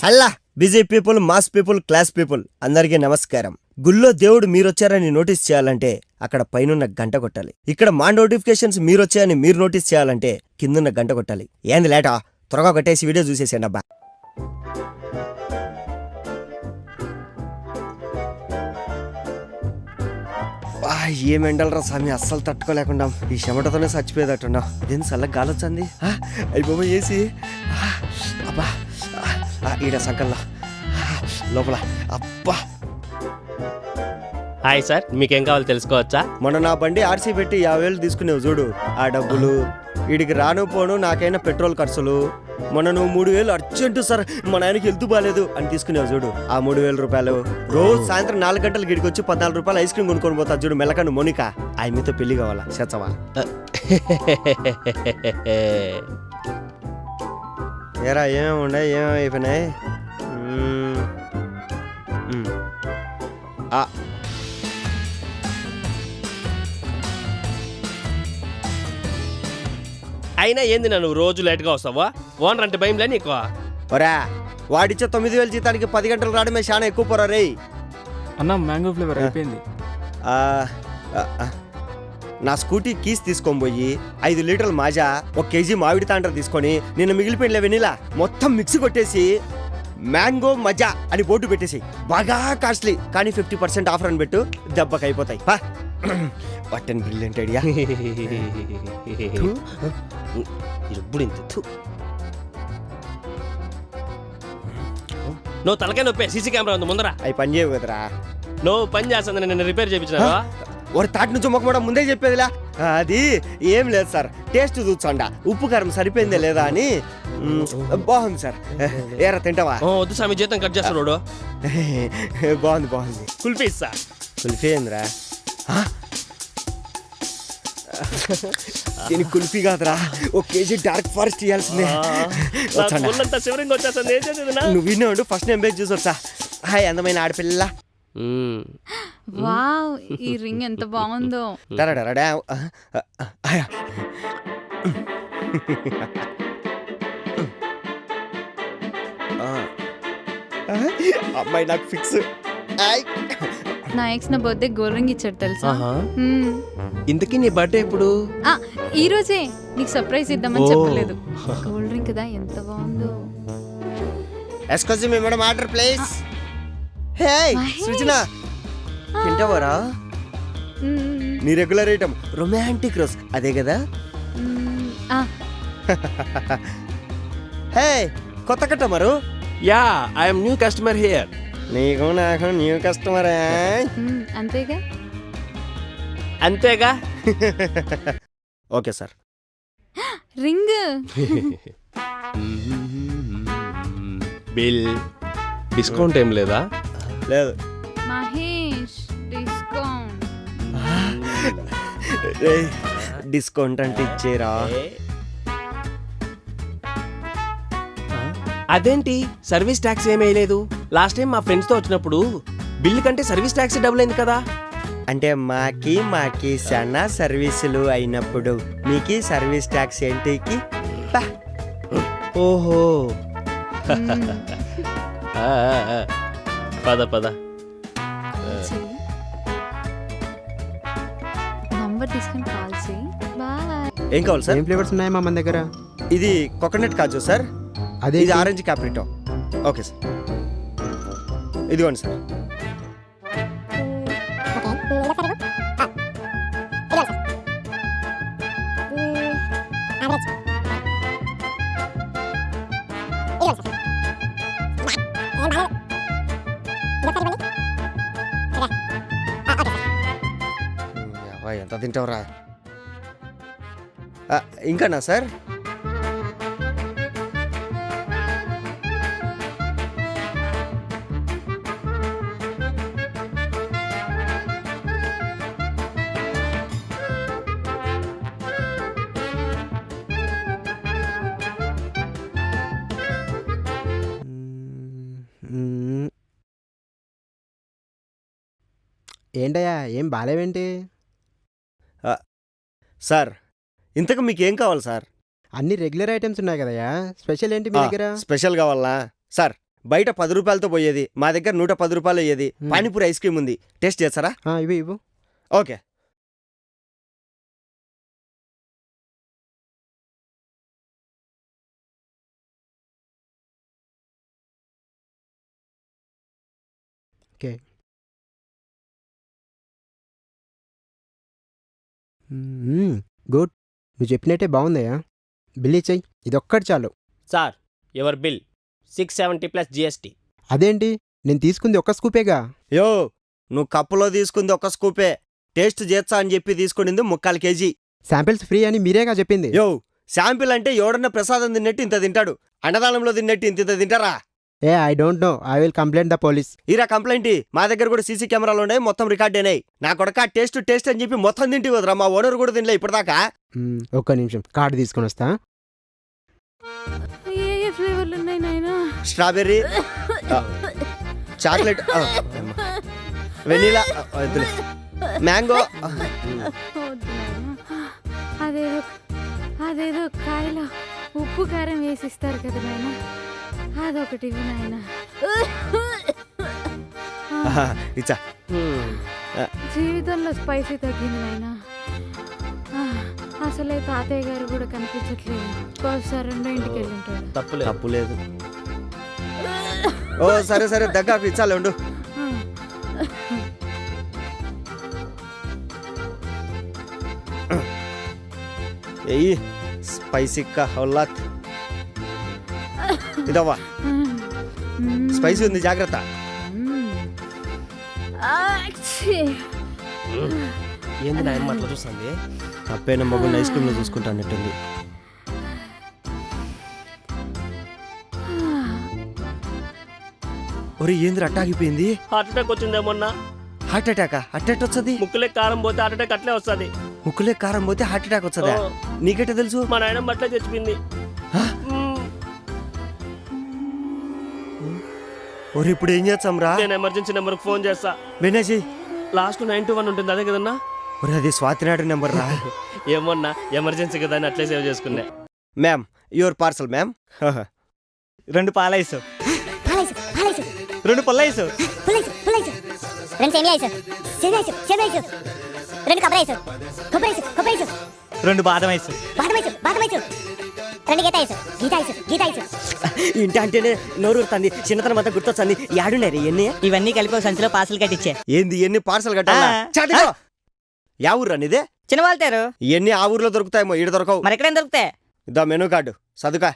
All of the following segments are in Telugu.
అల్లా busy people, mass people, class people అందరికీ నమస్కారం. గుళ్ళో దేవుడు మీరొచ్చారని నోటీస్ చేయాలంటే అక్కడ పైనున్న గంట కొట్టాలి. ఇక్కడ మా నోటిఫికేషన్స్ మీరొచ్చాయని మీరు నోటీస్ చేయాలంటే కిందున్న గంట కొట్టాలి. ఏంది లేటా? త్వరగా కొట్టేసి వీడియో చూసేసాను అబ్బా. ఏం ఎండలరా స్వామి, అస్సలు తట్టుకోలేకుండా ఈ చెమటతోనే చచ్చిపోయేదట్టున్నా. ఇదేంది చల్లగా గాలొచ్చింది. అయిపోయి వేసి అబ్బా ఈడ సంకల్లా లోపల అబ్బా. హాయ్ సార్, మీకేం కావాలో తెలుసుకోవచ్చా? మొన్న నా బండి ఆర్సీ పెట్టి 50,000 తీసుకునేవు చూడు, ఆ డబ్బులు వీడికి రాను పోను నాకైనా పెట్రోల్ ఖర్చులు. మొన్న నువ్వు 3,000 అర్జెంటు సార్ మా నాయనకి హెల్త్ బాగాలేదు అని తీసుకునేవు చూడు, ఆ 3,000 రూపాయలు. రోజు సాయంత్రం 4 గంటలు గిడికి వచ్చి 14 రూపాయలు ఐస్ క్రీమ్ కొనుక్కొని పోతా చూడు మెల్లకను మోనిక. ఆయనతో పెళ్లి కావాలా చచ్చవా? ఏరా ఏమేమి ఉన్నాయి, ఏమేమి అయిపోయినాయి? అయినా ఏంది నువ్వు రోజు లేట్గా వస్తావా? ఓనర్ అంటే భయంలే నీకు? ఒరా వాడిచ్చే 9,000 జీతానికి 10 గంటలు రావడమే చాలా ఎక్కువ పోరా రే. అన్న మ్యాంగో ఫ్లేవర్ అయిపోయింది. నా స్కూటీ కీస్ తీసుకొని పోయి 5 లీటర్ల మాజా, 1 కేజీ మామిడి తాండ్ర తీసుకొని నిన్న మిగిలిపోయిన వెనిలా మొత్తం మిక్సీ కొట్టేసి మ్యాంగో మజా అని బోర్డు పెట్టేసి బాగా కాస్ట్లీ కానీ 50% ఆఫర్ అని పెట్టు, దెబ్బకి అయిపోతాయి. What and brilliant idea. ఇప్పుడు ఇంత నువ్వు తలకాయ నొప్పే, సీసీ కెమెరా ఉంది ముందరా. అవి పని చేయవు కదరా. నువ్వు పని చేస్తుంది, నేను రిపేర్ చేయించిన ఒక తాటి నుంచి మొక్క ముందే చెప్పేదిలా. అది ఏం లేదు సార్, టేస్ట్ చూచండా ఉప్పు కారం సరిపోయిందే లేదా అని. బాగుంది సార్, ఏరా తింటావా? వద్దు స్వామి, జీతం కట్ చేస్తాడు. బాగుంది బాగుంది. కుల్ఫీ సార్. కుల్ఫీ ఏందిరా? దీనికి కుల్ఫీ కాదురా, 1 కేజీ డార్క్ ఫారెస్ట్ ఇవ్వాల్సిందే. నువ్వు విన్నాడు ఫస్ట్ నేను బేక్ చూసి వచ్చా. హాయ్ అందమైన ఆడపిల్ల. వావ్, ఈ రింగ్ ఎంత బాగుందో. అమ్మాయి నాకు ఫిక్స్. నా ఎక్స్ నా బర్త్డే గోల్డ్ రింగ్ ఇచ్చాడు తెలుసా. ఇంతకీ నీ బర్త్డే ఎప్పుడు? ఈ రోజే. నీకు సర్ప్రైజ్ ఇద్దామని చెప్పలేదు. గోల్డ్ రింగ్ కదా, ఎంత బాగుందో. Excuse me madam, order please. Hey Srujana, తింటావరా? నీ రెగ్యులర్ ఐటమ్ రొమాంటిక్ రోజ్ అదే కదా? హే కొత్త customer? Yeah, I'm new customer here. నీకు నాకు న్యూ కస్టమరే. అంతేగా అంతేగా. Okay sir. Ring bill discount ఏం లేదా? లేదు. మహేష్ డిస్కౌంట్. డిస్కౌంట్ అంటే ఇచ్చేరా. అదేంటి సర్వీస్ ట్యాక్స్ ఏమీ లేదు? లాస్ట్ టైం మా ఫ్రెండ్స్ తో వచ్చినప్పుడు బిల్లు కంటే సర్వీస్ ట్యాక్స్ డబుల్ అయింది కదా. అంటే మాకి సన్న సర్వీసులు అయినప్పుడు మీకు సర్వీస్ ట్యాక్స్ ఏంటికి? ఓహో. పద పద. నంబర్ తీసుకొని కాల్ చేయి. బాయ్. ఏం కావాలి సార్? ఏం ఫ్లేవర్స్ ఉన్నాయి మా మన దగ్గర? ఇది కోకోనట్ కాజు సార్, అదే ఇది ఆరెంజ్ క్యాప్రిటో. ఓకే సార్, ఇదిగోండి సార్. ఎంత తింటావురా? ఇంకానా సార్? ఏంటయ్యా, ఏం బాలేవేంటి? సార్ ఇంతకు మీకు ఏం కావాలి సార్? అన్ని రెగ్యులర్ ఐటమ్స్ ఉన్నాయి కదయ్యా, స్పెషల్ ఏంటి మీ దగ్గర? స్పెషల్ కావాలా సార్? బయట 10 రూపాయలతో పోయేది, మా దగ్గర 110 రూపాయలు అయ్యేది. పానీపూరి ఐస్ క్రీమ్ ఉంది, టేస్ట్ చేస్తారా? ఇవ్వు. ఓకే. ఓకే. గుడ్. నువ్వు చెప్పినట్టే బాగుందయ్యా. బిల్ ఇచ్చేయి, ఇది ఒక్కటి చాలు. Sir your bill 670 plus GST. అదేంటి, నేను తీసుకుంది ఒక్క స్కూపేగా. యో, నువ్వు కప్పులో తీసుకుంది ఒక స్కూపే, టేస్ట్ చేస్తా అని చెప్పి తీసుకునింది 3/4 కేజీ. శాంపిల్స్ ఫ్రీ అని మీరేగా చెప్పింది. యో, శాంపిల్ అంటే ఎవడన్నా ప్రసాదం తిన్నట్టు ఇంత తింటాడు, అన్నదానంలో తిన్నట్టు ఇంత తింటారా? I don't know, I will complaint the police. ఈరా కంప్లైంట్. మా దగ్గర కూడా సీసీ కెమెరాలు ఉన్నాయి, మొత్తం రికార్డ్ అయినాయి. నా కొడక టేస్ట్ అని చెప్పి మొత్తం తింటి వదరా, మా ఓనర్ కూడా తినలే ఇప్పటిదాకా. ఒక్క నిమిషం, కార్డు తీసుకొని వస్తా. ఏ ఫ్లేవర్లు ఉన్నాయి నాయనా? Strawberry, chocolate, vanilla, mango. అదేదో కాయలో ఉప్పు కారం వేసిస్తారు కదా నాయన, అదొకటి ఇవ్వు నాయన. ఇచ్చా. జీవితంలో స్పైసీ తగ్గింది నాయన. అసలే తాతయ్య గారు కూడా కనిపించట్లేదు, ఒకసారి రెండో ఇంటికి వెళ్ళి ఉంటాడు. తప్పు లేదు. ఓ సరే దగ్గరకు ఇచ్చాలే ఉండు. ఎయ్యి స్పైసీ కా హౌలాత్. ఇదవ్వా, స్పైసీ ఉంది, జాగ్రత్త. ఏంది నాయన అట్లా చూస్తుంది? తప్పైన మగుని ఐస్ క్రీమ్ లో చూసుకుంటానట్టుంది. ఒరే ఏంద్ర అట్టాగిపోయింది? హార్ట్ అటాక్ వచ్చిందేమన్నా. Heart attack? అట్టెట్ వచ్చది? ముక్కులే కారం పోతే హార్ట్ అటాక్ అట్లే వస్తుంది. ముక్కులే కారం పోతే హార్ట్ అటాక్ వచ్చదా? నీకెట్ట తెలుసు? మా నాయనమ్మ అట్లే చచ్చిపోయింది. ఒరే ఇప్పుడు ఏం చేస్తాం రా? నేను ఎమర్జెన్సీ నెంబర్ ఫోన్ చేస్తా. బెనేజీ లాస్ట్ 921 ఉంటుంది, అదే కదన్నా? ఒరే అది స్వాతినాడు నెంబర్ రా. ఏమన్నా ఎమర్జెన్సీ కదా అని అట్లే సేవ్ చేసుకున్నా. Ma'am your parcel ma'am. 2 పాలైసు, 2 పుల్లైసు, 2 సేమియా ఐసు, 2 కొబ్బరి ఐసు, 2 బాదం ఐసు, 2 గీత ఐసు. ఇంటి అంటేనే నోరు తంది, చిన్నతనం అంతా గుర్తొచ్చింది. యాడున్నారు ఇవన్నీ? ఇవన్నీ కలిపి ఒక సంచిలో పార్సల్ కట్టించే. ఏంది ఎన్ని పార్సల్ కట్టాలా? చాటిగో. యా ఊర్రా నీదే? చిన్నవాళ్ళతారు ఇవన్నీ ఆ ఊర్లో దొరుకుతాయేమో, ఈడ దొరకవు. మరి ఎక్కడైనా దొరుకుతాయి. ఇద్దా మెనూ కార్డు చదువుకా.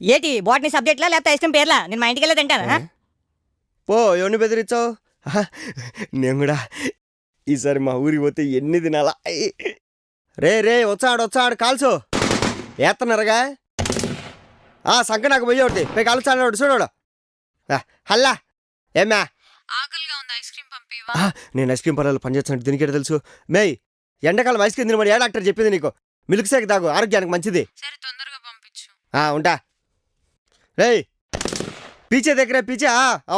ఏటి బాటనీ సబ్జెక్ట్లా లేకపోతే ఐస్ క్రీమ్ పేర్లా? నేను మా ఇంటికి వెళ్ళి తింటాను. పో ఎవరిని బెదిరించావు? నేను కూడా ఈసారి మా ఊరికి పోతే ఎన్ని తినాలా? రే వచ్చాడు కాల్చు. ఏత్తన్నారుగా సంక నాకు పోయేవాడి పోయి కాల్చాడు చూడవాడు. హల్లా ఏమ్మా? ఆకలిగా ఉంది, ఐస్ క్రీమ్ పంపివా? నేను ఐస్ క్రీమ్ పర్వాలేదు పనిచేస్తున్నట్టు దీనికేట తెలుసు. మేయ్ ఎండాకాలం ఐస్ క్రీమ్ తినమని ఏ డాక్టర్ చెప్పింది నీకు? మిల్క్ షేక్ తాగు, ఆరోగ్యానికి మంచిది. సరే తొందరగా పంపించు. ఉంటా. రేయ్ పీచే దగ్గర పీచే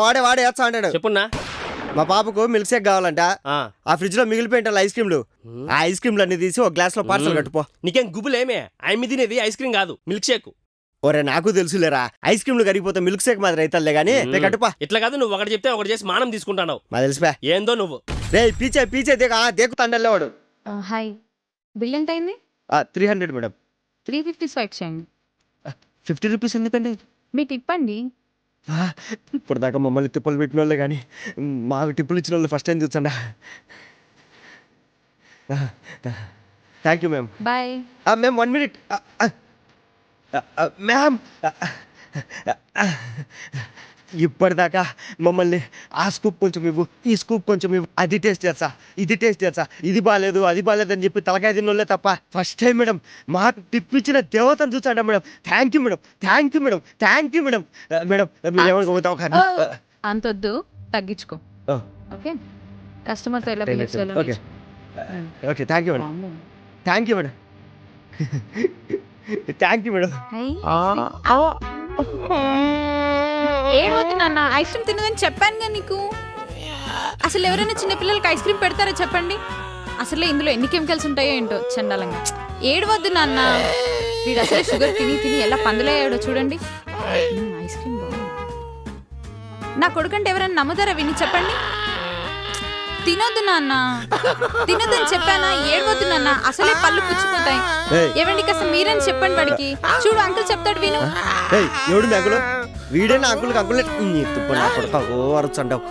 వాడే వేస్తా అంటాడు. చెప్పున్నా. మా పాపకు మిల్క్ షేక్ కావాలంట. ఆ ఫ్రిడ్జ్ లో మిగిలిపోయింటారు ఐస్ క్రీమ్లు. ఆ ఐస్ క్రీమ్లు అన్ని తీసి ఒక గ్లాస్ లో పార్సల్ కట్టుపో. నీకేం గుబులేమే? ఆయన తినేది ఐస్ క్రీమ్ కాదు, మిల్క్ షేక్. ఒరే నాకు తెలుసులేరా, ఐస్ క్రీమ్లు కరిగిపోతే మిల్క్ షేక్ మాదిరి అవుతాలే గానీ కట్టుపా. ఇట్లా కాదు, నువ్వు ఒకటి చెప్తే ఒకటి చేసి మానం తీసుకుంటావు. మా తెలిసిపా ఏందో నువ్వు. రే పీచే దేకుతాండలే వాడు. హాయ్, బిల్ ఎంత అయింది? 300 మేడం. 350 స్వైప్ చేయండి. 50 రూపీస్ ఎందుకండి? మీ టిప్ అండి. ఇప్పుడు దాకా మమ్మల్ని టిప్పులు పెట్టిన వాళ్ళే కానీ మాకు టిప్పులు ఇచ్చిన వాళ్ళు ఫస్ట్ టైం చూసండి. Thank you ma'am. Bye. Ma'am 1 minute. Ma'am ఇప్పటిదాకా మమ్మల్ని ఆ స్కూప్ కొంచెం ఇవ్వు, ఈ స్కూప్ కొంచెం ఇవ్వు, అది టేస్ట్ చేస్తా, ఇది టేస్ట్ చేస్తా, ఇది బాగాలేదు అది బాగాలేదు అని చెప్పి తలకాయ తిన్నోళ్ళే తప్ప ఫస్ట్ టైం మేడం మాకు టిప్ ఇచ్చిన దేవతను చూసాడా మేడం. Thank you madam. మేడం మీరు ఏమనుకోతావు కానీ అంతొద్దు, తగ్గించుకో. ఓకే, కస్టమర్తో ఎలా బిహేవ్ చేయాలో okay thank you madam. Thank you madam. ఏడవద్దు నాన్న, ఐస్ క్రీమ్ తినదని చెప్పానుగా నీకు. అసలు ఎవరైనా చిన్నపిల్లలకి ఐస్ క్రీమ్ పెడతారో చెప్పండి? అసలు ఇందులో ఎన్ని కెమికల్స్ ఉంటాయో ఏంటో చండాలంగా. ఏడవద్దు నాన్న. వీడు అసలు షుగర్ తిని తిని ఎలా పందులయ్యాడో చూడండి. ఐస్ క్రీమ్ బాగుంది. నా కొడుకంటే ఎవరైనా నమ్ముతారా విని చెప్పండి. తినొద్దు నాన్న, తినొద్దని చెప్పానా? ఏడవద్దు నాన్న, అసలే పళ్ళు పుచ్చిపోతాయి. ఏయ్. ఏవండి కాస్త మీరని చెప్పండి వాడికి. చూడు అంకుల్ చెప్తాడు విను. ఏయ్ ఎవడు మీ అంకులు? వీడేనా అంకుల్కి అంకుల్ నా కొడుక ఓ అరచండావు.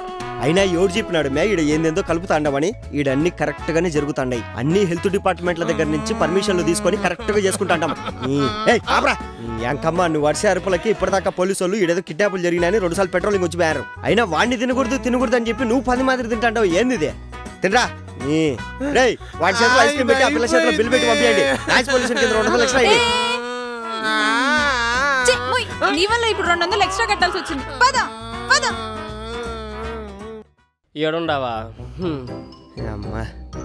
అయినా ఎవడు చెప్పినాడు మే ఈడ ఏందేందో కలుపుతాండమని? ఈడన్నీ కరెక్ట్ గానే జరుగుతాండాయి. అన్ని హెల్త్ డిపార్ట్మెంట్ల దగ్గర నుంచి పర్మిషన్లు తీసుకొని కరెక్ట్ గా చేసుకుంటాంటాం. యాంకమ్మ నువ్వు వర్ష అరుపులకి ఇప్పటిదాకా పోలీసు వాళ్ళు ఈడేదో కిడ్నాపులు జరిగినాయని 2 సార్లు పెట్రోలింగ్ వచ్చి పోయారు. అయినా వాడిని తినకూడదు అని చెప్పి నువ్వు 10 మాదిరి తింటాంటావు. ఏంది ఇదే? తినరా రేయ్, వాడి చేతిలో ఐస్ క్రీమ్ పెట్టి ఆ పిల్ల చేతిలో బిల్ పెట్టి పంపించండి. రాజ్ పొల్యూషన్ కింద 200 లక్షలు అయింది. ఛీ, మొయ్. నీ వల్ల ఇప్పుడు 200 ఎక్స్ట్రా కట్టాల్సి వచ్చింది. పద పద. ఏడుండావా? అమ్మా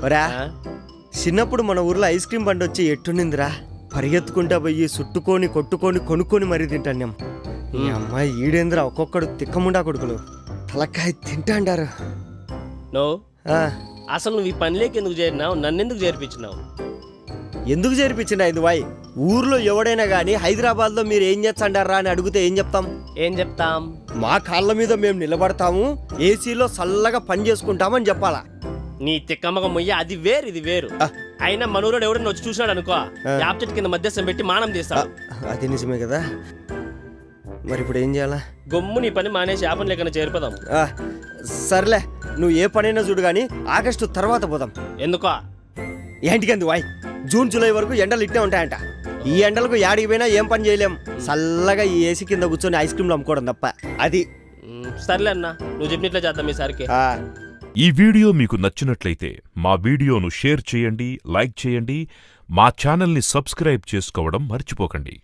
ఒరా, చిన్నప్పుడు మన ఊర్లో ఐస్ క్రీమ్ బండి వచ్చి ఎట్టునిందిరా. పరిగెత్తుకుంటా పోయి చుట్టుకొని కొట్టుకొని కొనుక్కొని మరీ తింటాను. ఈ అమ్మాయి ఈడేంద్రా ఒక్కొక్కడు తిక్కముండా కొడుకులు తలకాయ తింటాండారు. నో, ఆ, అసలు నువ్వు ఈ పనిలోకి ఎందుకు చేరినావు? నన్నెందుకు చేర్పించినావు? ఎందుకు చేర్పించిన ఇది వాయ్? ఊర్లో ఎవడైనా గానీ హైదరాబాద్ లో మీరు ఏం చేస్తాండారా అని అడిగితే ఏం చెప్తాం? ఏం చెప్తాం? మా కాళ్ళ మీద మేము నిలబడతాము, ఏసీలో చల్లగా పని చేసుకుంటామని చెప్పాలా? నీ తిక్కమ్మక మొయ్య అది వేరు ఇది వేరు. అయినా మనూరోడు ఎవడన్నా వచ్చి చూసినాడు అనుకో, యాప్ చెట్టు కింద మధ్యస్థం పెట్టి మానం తీస్తాడు. అది నిజమే కదా. మరి ఇప్పుడు ఏం చేయాలా? గమ్ము నీ పని మానేసి యాపం లేకన్నా చేరిపోదాం. ఆ, సర్లే, నువ్వు ఏ పనైనా చూడు గానీ ఆగస్టు తర్వాత పోదాం. ఎందుకో? ఏంటికంది వాయ్? జూన్ జూలై వరకు ఎండలు ఇట్టే ఉంటాయంట. ఈ ఎండలకు యాడికి పోయినా ఏం పని చేయలేం. చల్లగా ఈ ఏసీ కింద కూర్చొని ఐస్ క్రీమ్లు అమ్ముకోవడం తప్ప. అది సర్లే అన్న, నువ్వు చెప్పినట్లే చేద్దాం ఈసారికి. ఈ వీడియో మీకు నచ్చినట్లయితే మా వీడియోను షేర్ చేయండి, లైక్ చేయండి, మా ఛానల్ని సబ్స్క్రైబ్ చేసుకోవడం మర్చిపోకండి.